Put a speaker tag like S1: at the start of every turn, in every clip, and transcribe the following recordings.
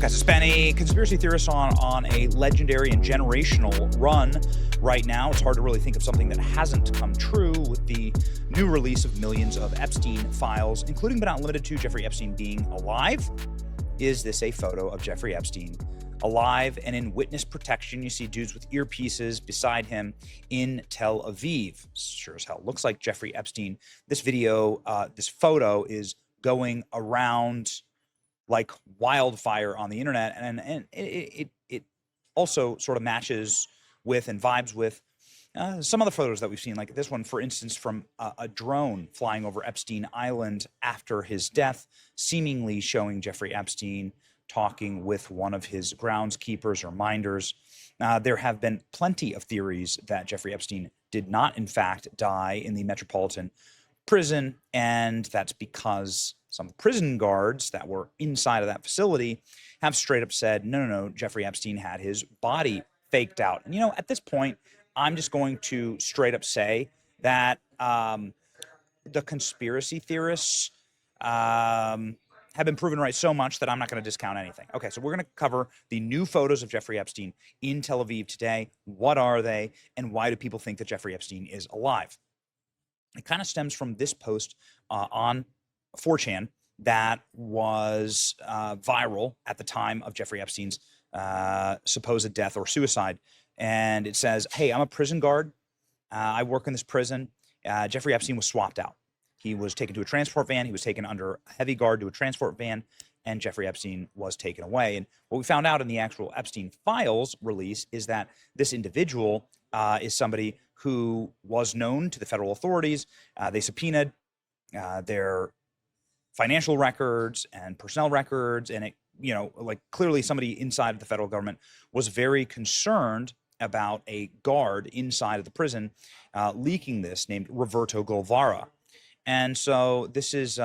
S1: Has been a conspiracy theorist on a legendary and generational run right now. It's hard to really think of something that hasn't come true with the new release of millions of Epstein files, including but not limited to Jeffrey Epstein being alive. Is this a photo of Jeffrey Epstein alive and in witness protection? You see dudes with earpieces beside him in Tel Aviv. Sure as hell looks like Jeffrey Epstein. This video, this photo is going around like wildfire on the internet, and it also sort of matches with and vibes with some other photos that we've seen, like this one, for instance, from a drone flying over Epstein Island after his death, seemingly showing Jeffrey Epstein talking with one of his groundskeepers or minders. There have been plenty of theories that Jeffrey Epstein did not, in fact, die in the Metropolitan Prison, and that's because some prison guards that were inside of that facility have straight up said, no, Jeffrey Epstein had his body faked out. And, at this point, I'm just going to straight up say that the conspiracy theorists have been proven right so much that I'm not going to discount anything. Okay, so we're going to cover the new photos of Jeffrey Epstein in Tel Aviv today. What are they, and why do people think that Jeffrey Epstein is alive? It kind of stems from this post on 4chan that was viral at the time of Jeffrey Epstein's supposed death or suicide. And it says, hey, I'm a prison guard. I work in this prison. Jeffrey Epstein was swapped out. He was taken to a transport van. He was taken under heavy guard to a transport van, and Jeffrey Epstein was taken away. And what we found out in the actual Epstein files release is that this individual is somebody who was known to the federal authorities. They subpoenaed their financial records and personnel records, and it, clearly somebody inside of the federal government was very concerned about a guard inside of the prison leaking this, named Roberto Golvara. And so this is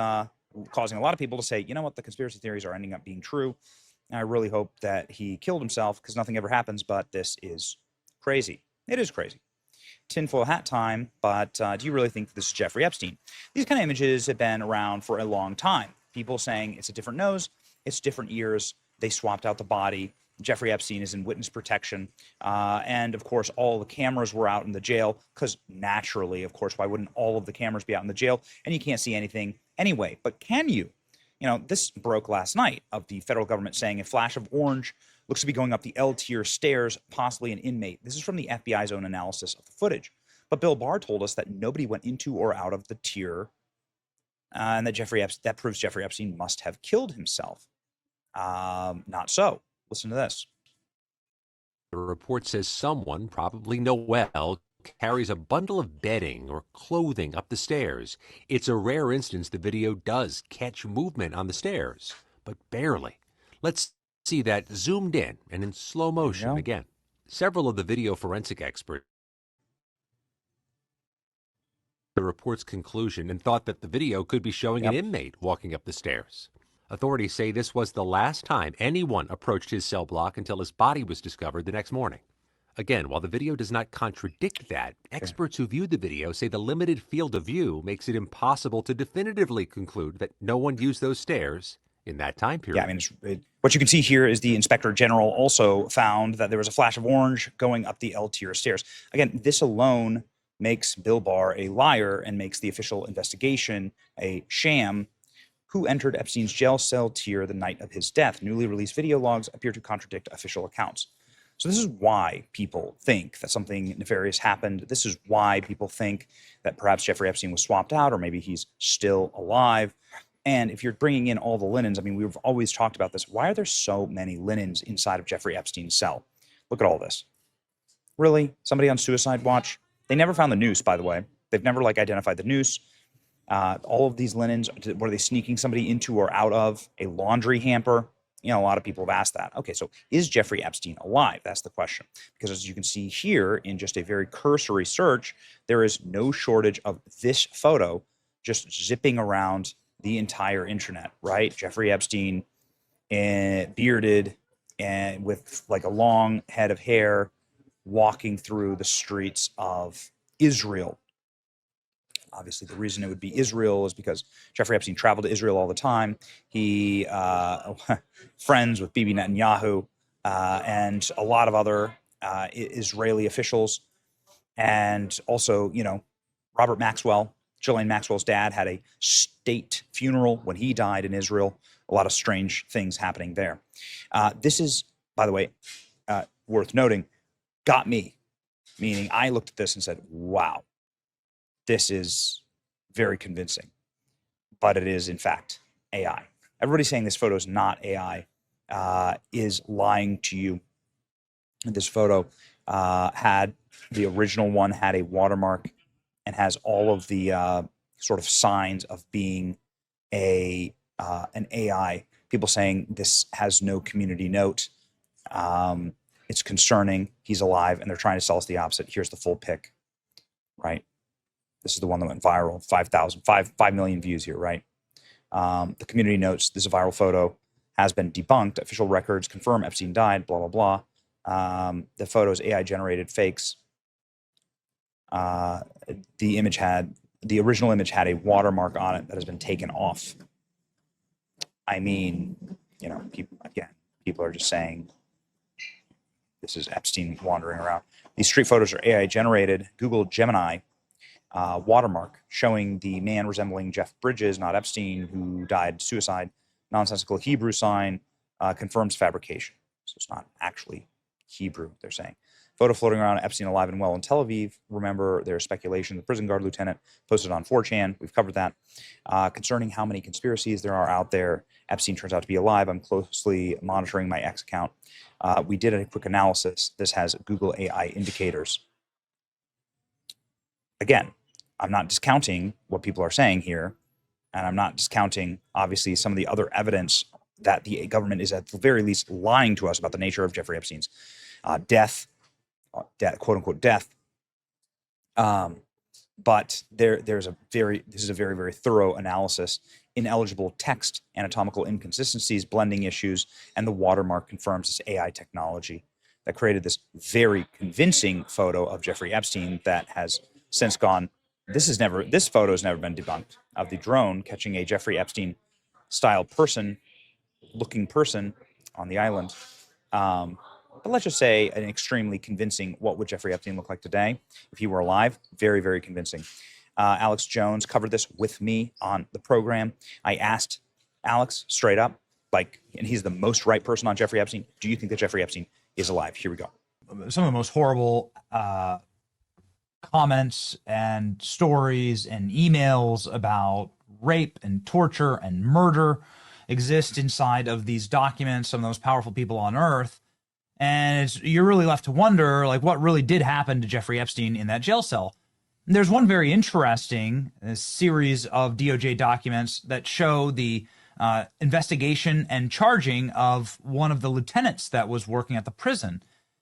S1: causing a lot of people to say, you know what, the conspiracy theories are ending up being true. And I really hope that he killed himself, because nothing ever happens, but this is crazy. It is crazy. Tinfoil hat time, but do you really think this is Jeffrey Epstein? These kind of images have been around for a long time. People saying it's a different nose, it's different ears, they swapped out the body. Jeffrey Epstein is in witness protection. And of course, all the cameras were out in the jail, because naturally, of course, why wouldn't all of the cameras be out in the jail? And you can't see anything anyway. But can you? This broke last night, of the federal government saying a flash of orange looks to be going up the L-tier stairs, possibly an inmate. This is from the FBI's own analysis of the footage. But Bill Barr told us that nobody went into or out of the tier, and that proves Jeffrey Epstein must have killed himself. Not so. Listen to this.
S2: The report says someone, probably Noel, carries a bundle of bedding or clothing up the stairs. It's a rare instance the video does catch movement on the stairs, but barely. Let's see that zoomed in and in slow motion again. Several of the video forensic experts the report's conclusion and thought that the video could be showing an inmate walking up the stairs. Authorities say this was the last time anyone approached his cell block until his body was discovered the next morning. Again, while the video does not contradict that, experts who viewed the video say the limited field of view makes it impossible to definitively conclude that no one used those stairs in that time period.
S1: Yeah, I mean, what you can see here is the Inspector General also found that there was a flash of orange going up the L-tier stairs. Again, this alone makes Bill Barr a liar and makes the official investigation a sham. Who entered Epstein's jail cell tier the night of his death? Newly released video logs appear to contradict official accounts. So this is why people think that something nefarious happened. This is why people think that perhaps Jeffrey Epstein was swapped out, or maybe he's still alive. And if you're bringing in all the linens, I mean, we've always talked about this. Why are there so many linens inside of Jeffrey Epstein's cell? Look at all this. Really? Somebody on suicide watch? They never found the noose, by the way. They've never identified the noose. All of these linens, were they sneaking somebody into or out of a laundry hamper? A lot of people have asked that. Okay, so is Jeffrey Epstein alive? That's the question. Because as you can see here, in just a very cursory search, there is no shortage of this photo just zipping around the entire internet, right? Jeffrey Epstein, bearded and with a long head of hair, walking through the streets of Israel. Obviously, the reason it would be Israel is because Jeffrey Epstein traveled to Israel all the time. He friends with Bibi Netanyahu and a lot of other Israeli officials, and also, Robert Maxwell, Ghislaine Maxwell's dad, had a state funeral when he died in Israel. A lot of strange things happening there. This is, by the way, worth noting, got me, meaning I looked at this and said, wow, this is very convincing, but it is in fact AI. Everybody saying this photo is not AI is lying to you. This photo the original one had a watermark and has all of the sort of signs of being an AI. People saying this has no community note. It's concerning. He's alive, and they're trying to sell us the opposite. Here's the full pic, right? This is the one that went viral. 5 million views here, right? The community notes this is a viral photo, has been debunked. Official records confirm Epstein died, blah, blah, blah. The photo is AI generated fakes. The original image had a watermark on it that has been taken off. I mean, people are just saying this is Epstein wandering around. These street photos are AI generated. Google Gemini watermark showing the man resembling Jeff Bridges, not Epstein, who died suicide. Nonsensical Hebrew sign confirms fabrication. So it's not actually Hebrew, they're saying. Photo floating around Epstein alive and well in Tel Aviv. Remember, there's speculation. The prison guard lieutenant posted on 4chan. We've covered that. Concerning how many conspiracies there are out there, Epstein turns out to be alive. I'm closely monitoring my X account. We did a quick analysis. This has Google AI indicators. Again, I'm not discounting what people are saying here, and I'm not discounting, obviously, some of the other evidence that the government is at the very least lying to us about the nature of Jeffrey Epstein's death, quote unquote death. But this is a very, very thorough analysis. Ineligible text, anatomical inconsistencies, blending issues, and the watermark confirms this AI technology that created this very convincing photo of Jeffrey Epstein that has since gone. This photo has never been debunked, of the drone catching a Jeffrey Epstein style looking person on the island. But let's just say an extremely convincing, what would Jeffrey Epstein look like today if he were alive? Very, very convincing. Alex Jones covered this with me on the program. I asked Alex straight up, and he's the most right person on Jeffrey Epstein. Do you think that Jeffrey Epstein is alive? Here we go.
S3: Some of the most horrible comments and stories and emails about rape and torture and murder exist inside of these documents, some of the most powerful people on earth. And you're really left to wonder, what really did happen to Jeffrey Epstein in that jail cell. And there's one very interesting series of DOJ documents that show the investigation and charging of one of the lieutenants that was working at the prison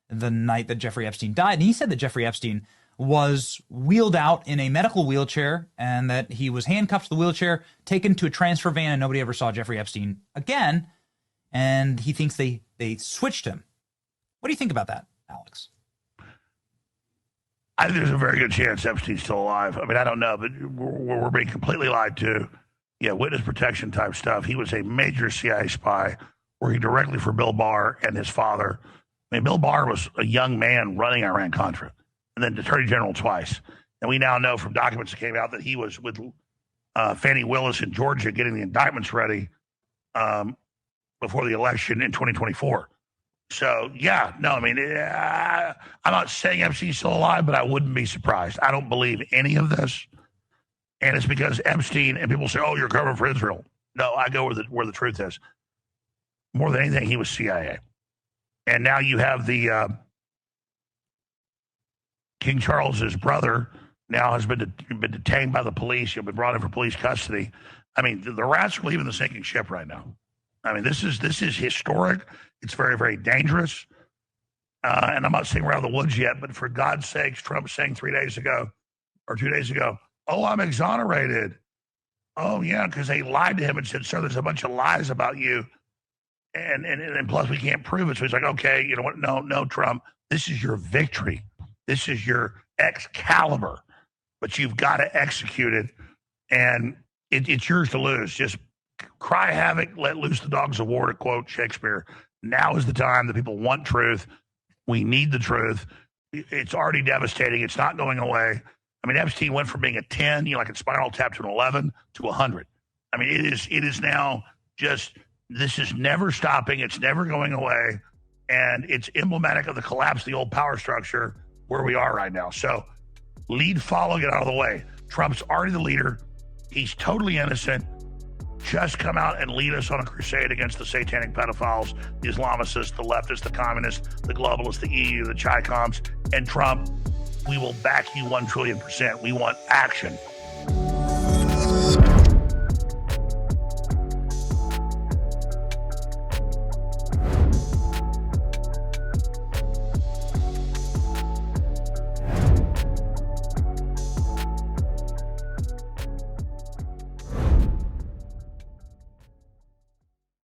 S3: the night that Jeffrey Epstein died. And he said that Jeffrey Epstein was wheeled out in a medical wheelchair and that he was handcuffed to the wheelchair, taken to a transfer van, and nobody ever saw Jeffrey Epstein again. And he thinks they switched him. What do you think about that, Alex?
S4: I think there's a very good chance Epstein's still alive. I mean, I don't know, but we're being completely lied to. Yeah, witness protection type stuff. He was a major CIA spy working directly for Bill Barr and his father. I mean, Bill Barr was a young man running Iran-Contra and then Attorney General twice. And we now know from documents that came out that he was with Fannie Willis in Georgia getting the indictments ready before the election in 2024. So, yeah, no, I mean, I'm not saying Epstein's still alive, but I wouldn't be surprised. I don't believe any of this. And it's because Epstein, and people say, oh, you're covering for Israel. No, I go where the truth is. More than anything, he was CIA. And now you have the King Charles's brother now has been detained by the police. He'll be brought in for police custody. I mean, the rats are leaving the sinking ship right now. I mean, this is historic. It's very, very dangerous. And I'm not saying we're out of the woods yet, but for God's sakes, Trump saying 3 days ago or 2 days ago, oh, I'm exonerated. Oh, yeah, because they lied to him and said, sir, there's a bunch of lies about you. And plus we can't prove it. So he's like, okay, you know what? No, Trump, this is your victory. This is your Excalibur. but you've got to execute it, and it's yours to lose. Just cry havoc, let loose the dogs of war, to quote Shakespeare. Now is the time that people want truth. We need the truth. It's already devastating. It's not going away. I mean, Epstein went from being a 10, like a Spinal Tap, to an 11 to 100. I mean, it is now just, this is never stopping. It's never going away. And it's emblematic of the collapse of the old power structure where we are right now. So lead, follow, get out of the way. Trump's already the leader. He's totally innocent. Just come out and lead us on a crusade against the satanic pedophiles, the Islamicists, the leftists, the communists, the globalists, the EU, the Chi-Coms, and Trump. We will back you 1 trillion%. We want action.